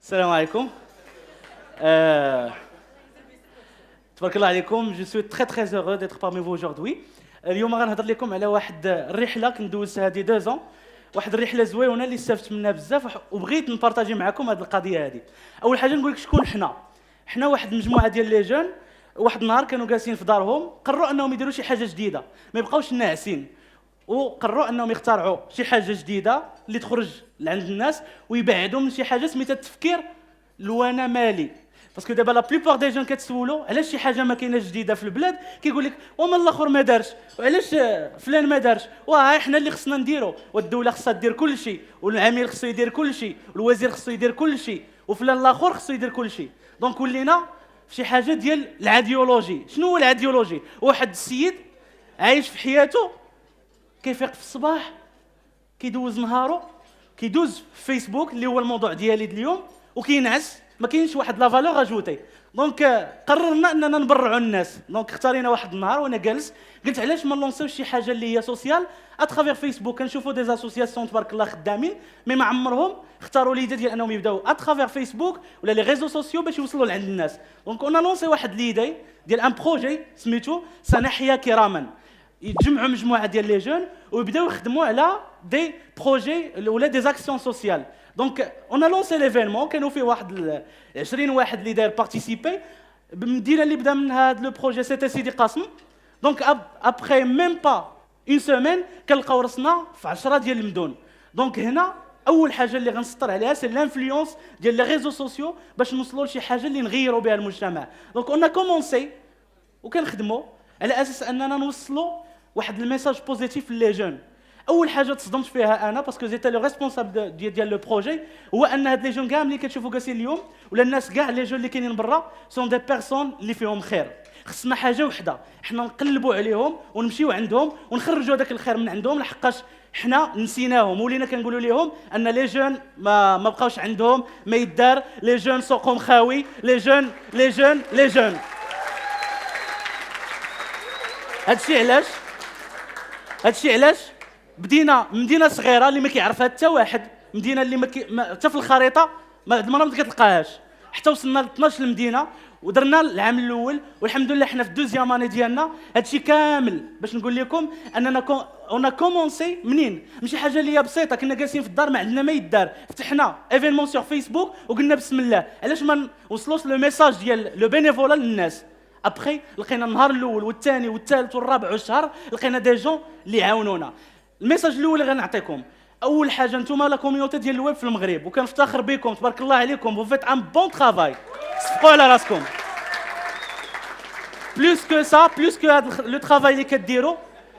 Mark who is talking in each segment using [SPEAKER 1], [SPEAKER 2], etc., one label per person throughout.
[SPEAKER 1] السلام عليكم. تبارك الله عليكم. جو سوي تري تري heureux d'être parmi vous aujourd'hui. اليوم غنهضر لكم على واحد الرحله كندوزها هذه 2 ans. واحد الرحله زوينه اللي استفدت منها بزاف وبغيت نبارطاجي معكم هذه القضيه هذه. اول حاجه نقول لك شكون حنا واحد المجموعه ديال لي جون. واحد النهار كانوا جالسين في دارهم، قرروا انهم يديروا شي حاجه جديده، ما يبقاوش ناعسين، وقرروا انهم يخترعوا شي حاجه جديده اللي تخرج لعند الناس ويبعدوا من شي حاجه سميتها التفكير الوانا مالي. باسكو دابا لا بلوبار دي جون كتسولوا علاش شي حاجه ما كايناش جديده في البلاد، كيقول لك وما الاخر ما دارش، وعلاش فلان ما دارش، واه احنا اللي خصنا نديروا، والدوله خصها دير كل شيء، والعميل خصو يدير كل شيء، والوزير خصو يدير كل شيء، وفلان الاخر خصو يدير كل شيء. دونك ولينا في شي حاجه ديال العاديولوجي. شنو هو العاديولوجي؟ واحد السيد عايش في حياته، كيفيق في الصباح، كيدوز نهارو، كيدوز في فيسبوك اللي هو الموضوع ديالي اليوم، وكينعس، ما كاينش واحد لا فالور اجوتي. دونك قررنا اننا نبرعوا الناس. دونك اختارينا واحد النهار وانا جالس قلت علاش ما نلونسيوش شي حاجه اللي هي سوسيال اترافير فيسبوك. كنشوفوا دي اسوسياسيون تبارك الله خدامين، مي ما عمرهم اختاروا ليدي ديال انهم يبداو اترافير فيسبوك ولا لي ريزو سوسيو باش يوصلوا لعند الناس. دونك انا لونسي واحد ليدي ديال ان بروجي سميتو سنحيا كراما. يتجمعوا مجموعه ديال لي جون ويبداو يخدموا على دي بروجي ولا دي زاكسيون سوسيال. دونك اون لونسي ليفينمون، كانوا فيه واحد 20 واحد اللي داير بارتيسيبي. المدينه اللي بدا من هذا لو بروجي سيتي سيدي قاسم. دونك ابخي ميم با اون سيمين كنلقاو راسنا في 10 ديال المدن. دونك هنا اول حاجه اللي غنسطر عليها سي لانفلونس ديال لي ريزو سوسيو باش نوصلوا لشي حاجه اللي نغيروا بها المجتمع. دونك اون كومونسي وكنخدموا على اساس اننا نوصلوا واحد الميساج بوزيتيف لي جون. اول حاجه تصدمت فيها انا باسكو زيت لو ريسبونسابل ديال لو بروجي، هو ان هاد لي جون كاع ملي كتشوفوا جالسين اليوم ولا الناس كاع لي جون اللي كاينين برا سون دي بيرسون اللي فيهم خير. خصنا حاجه وحده، حنا نقلبوا عليهم ونمشيو عندهم ونخرجوا داك الخير من عندهم، لحقاش حنا نسيناهم ولينا كنقولوا لهم ان لي جون ما بقاوش عندهم ما يدار، لي جون سوقهم خاوي، لي جون. هادشي علاش بدينا مدينه صغيره اللي ما كيعرفها حتى واحد، مدينه اللي حتى في الخريطه ما كتلقاهاش، حتى وصلنا ل 12 مدينه ودرنا العام الاول، والحمد لله حنا في الدوزيام اني ديالنا. هادشي كامل باش نقول لكم اننا اون كومونسي منين، ماشي حاجه اللي هي بسيطه. كنا جالسين في الدار ما عندنا ما يدار، فتحنا ايفينمون سور فيسبوك وقلنا بسم الله علاش ما نوصلوش لو ميساج ديال لو بينيفولا للناس. ابخي لقينا النهار الاول والثاني والثالث والرابع والشهر لقينا دي جون اللي يعاونونا. الميساج الاول اللي غنعطيكم، اول حاجه نتوما لا كوميونيتي ديال الويب في المغرب، وكنفتخر بكم تبارك الله عليكم، فو فيت ان بون ترافاي، صفقوا على راسكم. بلوس كو هذا لو ترافاي اللي كديروا،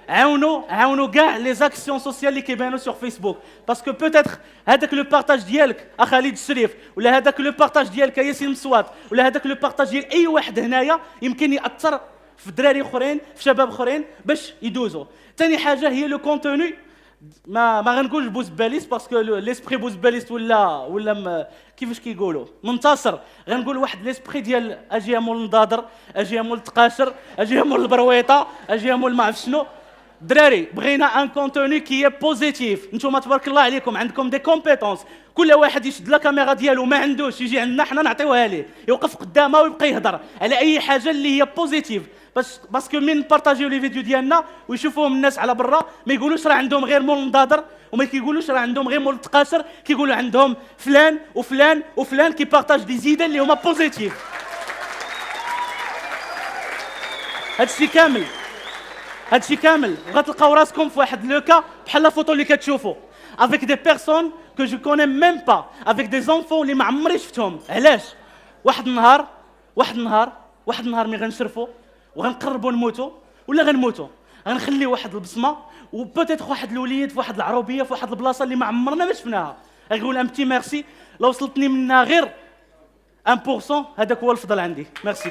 [SPEAKER 1] عاونوا كاع لي زاكسيون سوسيال اللي كيبانوا سور فيسبوك. باسكو بوتيتر هذاك لو بارطاج ديالك خالد الشريف، ولا هذاك لو بارطاج ديالك ياسين مسوات، ولا هذاك لو بارطاج ديال اي واحد هنايا يمكن ياثر في دراري اخرين، في شباب اخرين باش يدوزوا. ثاني حاجه هي لو كونتوني. ما غنقولش بوزباليست باسكو ليسبري بوزباليست ولا كيفاش كيقولوا منتصر. غنقول واحد ليسبري ديال اجي مول النضادر، اجي مول التقاشر، اجي مول البرويطه، اجي مول ما عرف شنو. دراري بغينا ان كونتوني كي بوزيتيف. نتوما تبارك الله عليكم عندكم دي كومبيتونس، كل واحد يشد لا كاميرا ديالو ما عندوش يجي عندنا حنا نعطيوها ليه، يوقف قدامها ويبقى يهضر على اي حاجه اللي هي بوزيتيف، باسكو من نبارطاجيو لي فيديو ديالنا ويشوفوهم الناس على برا ما يقولوش راه عندهم غير مول النضادر، وما كيقولوش راه عندهم غير مول التقاشر، كيقولوا عندهم فلان وفلان وفلان كيبارطاج دي زيدان اللي هما بوزيتيف. هادشي كامل وغتلقاو راسكم في واحد لوكا بحال لا فوتو اللي كتشوفوا افيك دي بيرسون كو جو كوني ميم با، افيك دي زونفون اللي ما عمري شفتهم. علاش؟ واحد النهار ملي غنشرفوا وغنقربوا نموتوا ولا غنموتوا، غنخلي واحد البصمه، وبوتيتر واحد الوليد في واحد العروبيه في واحد البلاصه اللي ما عمرنا ما شفناها، غيقول ان بتي ميرسي. لو وصلتني منها غير 1%، هذاك هو الفضل عندي. ميرسي.